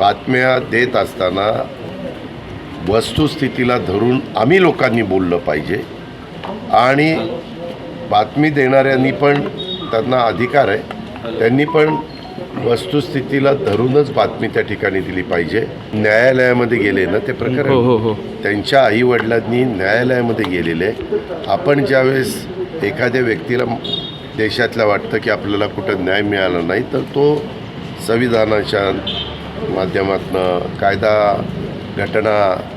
बातम्या देत असताना वस्तुस्थितीला धरून आम्ही लोकांनी बोललं पाहिजे आणि बातमी देणाऱ्यांनी पण त्यांना अधिकार आहे, त्यांनी पण वस्तुस्थितीला धरूनच बातमी त्या ठिकाणी दिली पाहिजे. न्यायालयामध्ये गेले ना ते प्रकरण, त्यांच्या आईवडिलांनी न्यायालयामध्ये गेलेले. आपण ज्यावेळेस एखाद्या व्यक्तीला देशातल्या वाटतं की आपल्याला कुठं न्याय मिळाला नाही, तर तो संविधानाच्या माध्यमातून, कायदा, घटना,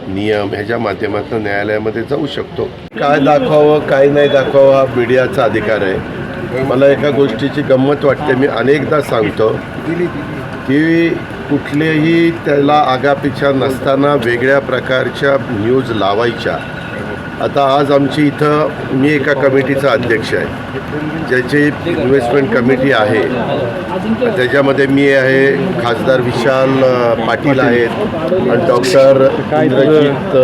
नियम ह्याच्या माध्यमातून न्यायालयामध्ये जाऊ शकतो. काय दाखवावं काय नाही दाखवावं हा मीडियाचा अधिकार आहे. मला एका गोष्टीची गंमत वाटते, मी अनेकदा सांगतो की कुठलेही त्याला आगापिछा नसताना वेगळ्या प्रकारच्या न्यूज लावायच्या. आता आज आमची इथं मी एका कमिटीचा अध्यक्ष आहे, ज्याची इन्व्हेस्टमेंट कमिटी आहे. त्याच्यामध्ये मी आहे, खासदार विशाल पाटील आहेत आणि डॉक्टर इंद्रजित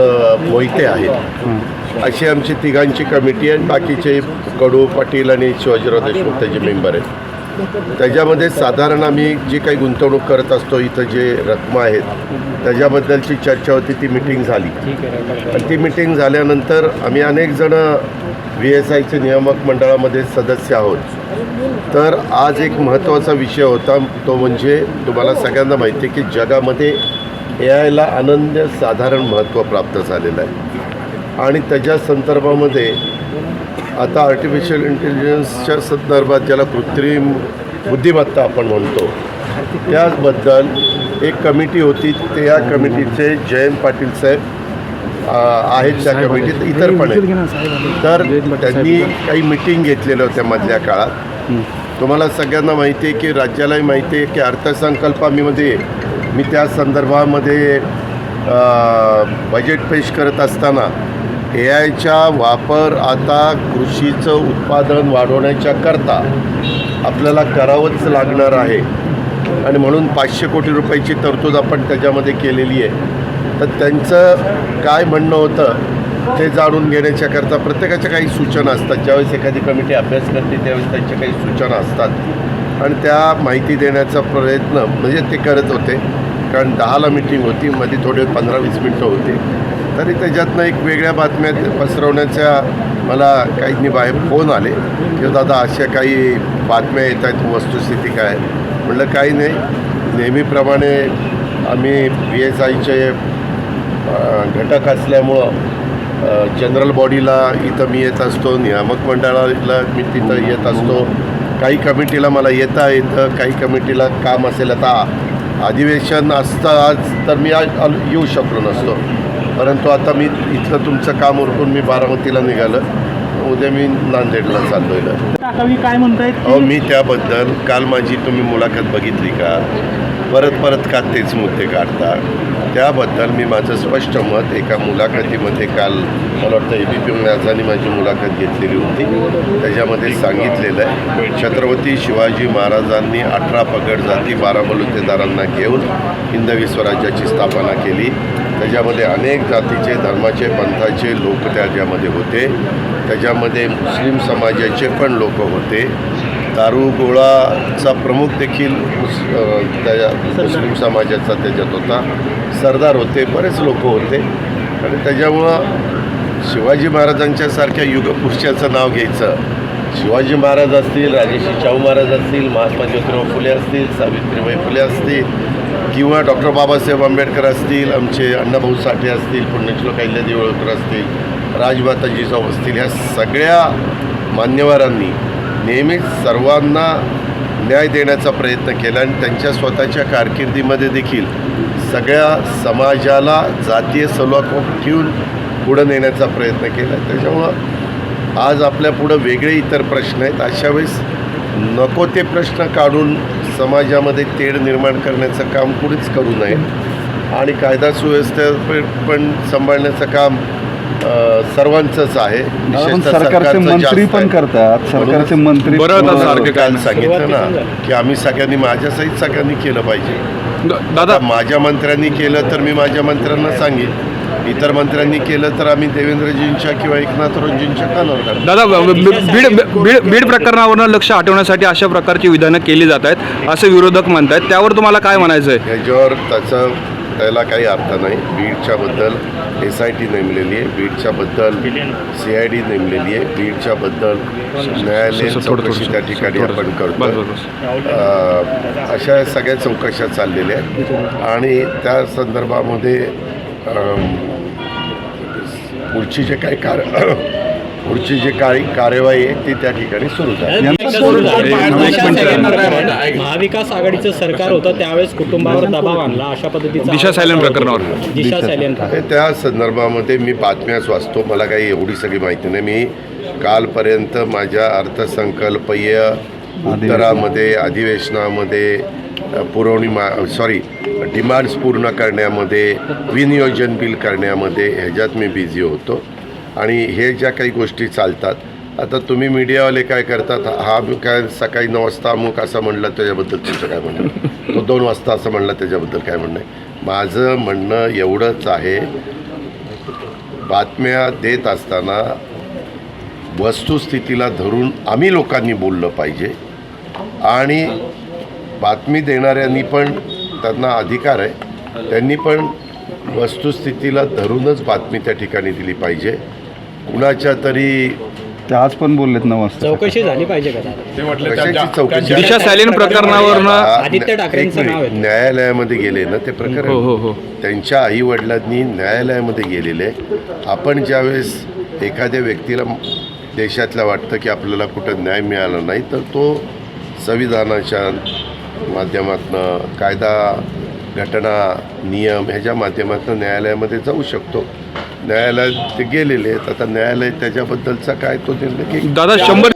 मोहिते आहेत. अशी आमची तिघांची कमिटी आहे. बाकीचे कडू पाटील आणि शिवाजीराव देशमुख त्याचे मेंबर आहेत. त्याच्यामध्ये साधारण आम्ही जी काही गुंतवणूक करत असतो, इथं जे रकमा आहेत त्याच्याबद्दलची चर्चा होती. ती मिटिंग झाली आणि ती मिटिंग झाल्यानंतर आम्ही अनेक जण VSIचे नियामक मंडळामध्ये सदस्य आहोत. तर आज एक महत्त्वाचा विषय होता, तो म्हणजे तुम्हाला सगळ्यांना माहिती आहे की जगामध्ये AIला अनन्यसाधारण महत्त्व प्राप्त झालेलं आहे आणि त्याच्या संदर्भामध्ये आता आर्टिफिशियल इंटेलिजन्सच्या संदर्भात ज्याला कृत्रिम बुद्धिमत्ता आपण म्हणतो, त्याबद्दल एक कमिटी होती. त्या कमिटीचे जयंत पाटील साहेब आहेत त्या कमिटीत, इतर पण आहेत. तर त्यांनी काही मिटिंग घेतलेल्या होत्या मधल्या काळात. तुम्हाला सगळ्यांना माहिती आहे की राज्यालाही माहिती आहे की अर्थसंकल्पामध्ये मी त्या संदर्भामध्ये बजेट पेश करत असताना AIचा वापर आता कृषीचं उत्पादन वाढवण्याच्या करता आपल्याला करावंच लागणार आहे आणि म्हणून 500 कोटी रुपयाची तरतूद आपण त्याच्यामध्ये केलेली आहे. तर त्यांचं काय म्हणणं होतं ते जाणून घेण्याच्याकरता प्रत्येकाच्या काही सूचना असतात. ज्यावेळेस एखादी कमिटी अभ्यास करते त्यावेळेस त्यांच्या काही सूचना असतात आणि त्या माहिती देण्याचा प्रयत्न म्हणजे ते करत होते. कारण 10ला मिटिंग होती, मध्ये थोडे 15-20 मिनटं होती. तरी त्याच्यातनं एक वेगळ्या बातम्या पसरवण्याच्या मला काहींनी बाहेर फोन आले की दादा अशा काही बातम्या येत आहेत, वस्तुस्थिती काय. म्हटलं काही नाही, नेहमीप्रमाणे आम्ही VSIचे घटक असल्यामुळं जनरल बॉडीला इथं मी येत असतो, नियामक मंडळाला मी तिथं येत असतो. काही कमिटीला मला येता येतं, काही कमिटीला काम असेल. आता अधिवेशन असतं आज तर मी येऊ शकलो नसतो, परंतु आता मी इथलं तुमचं काम उरकून मी बारामतीला निघालं. उद्या मी नांदेडला चाललो आहे. काय म्हणतायत? अहो, मी त्याबद्दल काल माझी तुम्ही मुलाखत बघितली का? परत का तेच मुद्दे काढता? त्याबद्दल मी माझं स्पष्ट मत एका मुलाखतीमध्ये काल मला वाटतं ABP न्यासानी माझी मुलाखत घेतलेली होती, त्याच्यामध्ये सांगितलेलं आहे. छत्रपती शिवाजी महाराजांनी 18 पगड जाती 12 बलुतेदारांना घेऊन हिंदवी स्वराज्याची स्थापना केली. त्याच्यामध्ये अनेक जातीचे, धर्माचे, पंथाचे लोक त्याच्यामध्ये होते. त्याच्यामध्ये मुस्लिम समाजाचे पण लोक होते. दारुगोळाचा प्रमुख देखील मुस्लिम समाजाचा त्याच्यात होता. सरदार होते, बरेच लोक होते. आणि त्याच्यामुळं शिवाजी महाराजांच्यासारख्या युगपुरुषाचं नाव घ्यायचं. शिवाजी महाराज असतील, राजर्षी शाहू महाराज असतील, महात्मा ज्योतिराव फुले असतील, सावित्रीबाई फुले असतील किंवा डॉक्टर बाबासाहेब आंबेडकर असतील, आमचे अण्णाभाऊ साठे असतील, पुण्यश्लोक अहिल्यादेवी होळकर असतील, राजमाता जिजाऊ असतील, ह्या सगळ्या मान्यवरांनी नेहमीच सर्वांना न्याय देण्याचा प्रयत्न केला आणि त्यांच्या स्वतःच्या कारकिर्दीमध्ये देखील सगळ्या समाजाला जातीय सलोखा ठेवून पुढं नेण्याचा प्रयत्न केला. त्याच्यामुळं आज आपल्यापुढं वेगळे इतर प्रश्न आहेत. अशा वेळेस नको ते प्रश्न काढून समाजामध्ये तेढ निर्माण करण्याचं काम कुणीच करू नये आणि कायदा सुव्यवस्था पण सांभाळण्याचं काम सर्वांचंच आहे. सरकारचे मंत्री पण करतात. सरकारचे मंत्री बरोबर काल सांगितलं ना की आम्ही सगळ्यांनी माझ्यासहित सगळ्यांनी केलं पाहिजे. दादा माझ्या मंत्र्यांनी केलं तर मी माझ्या मंत्र्यांना सांगेन इतर मंत्र्यांनी केलं तर आम्ही देवेंद्रजींच्या किंवा एकनाथरावजींच्या कानावर काढू. दादा बीड प्रकरणावरनं लक्ष हटवण्यासाठी अशा प्रकारची विधानं केली जात आहेत असे विरोधक म्हणतात, त्यावर तुम्हाला काय म्हणायचं आहे? याच्यावर त्याला काही अर्थ नाही. बीडच्याबद्दल SIT नेमलेली आहे, बीडच्याबद्दल CID नेमलेली आहे, बीडच्याबद्दल न्यायालयीन चौकशी त्या ठिकाणी आपण करतो. अशा सगळ्या चौकशा चाललेल्या आहेत आणि त्या संदर्भामध्ये पुढची जे काही कार्यवाही आहे ती त्या ठिकाणी सुरू झाली. महाविकास आघाडीचं सरकार होतं त्यावेळेस कुटुंबावर दबाव आणला अशा पद्धतीचा दिशा सायलेंट प्रकरणावर दिशा सायलेंट त्या संदर्भामध्ये मी बातम्याच वाचतो. मला काही एवढी सगळी माहिती नाही. मी कालपर्यंत माझ्या अर्थसंकल्पीय उत्तरामध्ये अधिवेशनामध्ये डिमांड्स पूर्ण करण्यामध्ये, विनियोजन बिल करण्यामध्ये ह्याच्यात मी बिझी होतो. आणि हे ज्या काही गोष्टी चालतात, आता तुम्ही मीडियावाले काय करतात, हा काय सकाळी 9 वाजता अमुक असं म्हणलं त्याच्याबद्दल तुमचं काय म्हणणं, तो 2 वाजता असं म्हणलं त्याच्याबद्दल काय म्हणणं आहे. माझं म्हणणं एवढंच आहे, बातम्या देत असताना वस्तुस्थितीला धरून आम्ही लोकांनी बोललं पाहिजे आणि बातमी देणाऱ्यांनी पण त्यांना अधिकार आहे, त्यांनी पण वस्तुस्थितीला धरूनच बातमी त्या ठिकाणी दिली पाहिजे. कुणाच्या तरी ते आज पण बोललेत 9 वाजता. चौकशी झाली पाहिजे का? कशाची चौकशी? दिशा सायलेंट प्रकरणावरनं आदित्य ठाकरेंचं नाव आहे. न्यायालयामध्ये गेले ना ते प्रकरण. हो. त्यांच्या आईवडिलांनी न्यायालयामध्ये गेलेले. आपण ज्यावेळेस एखाद्या व्यक्तीला देशातल्या वाटतं की आपल्याला कुठं न्याय मिळाला नाही, तर तो संविधानाच्या माध्यमातून, कायदा, घटना, नियम ह्याच्या माध्यमातून न्यायालयामध्ये जाऊ शकतो. न्यायालयात ते गेलेले आहेत. आता न्यायालय त्याच्याबद्दलचा काय तो निर्णय घेईल. दादा 100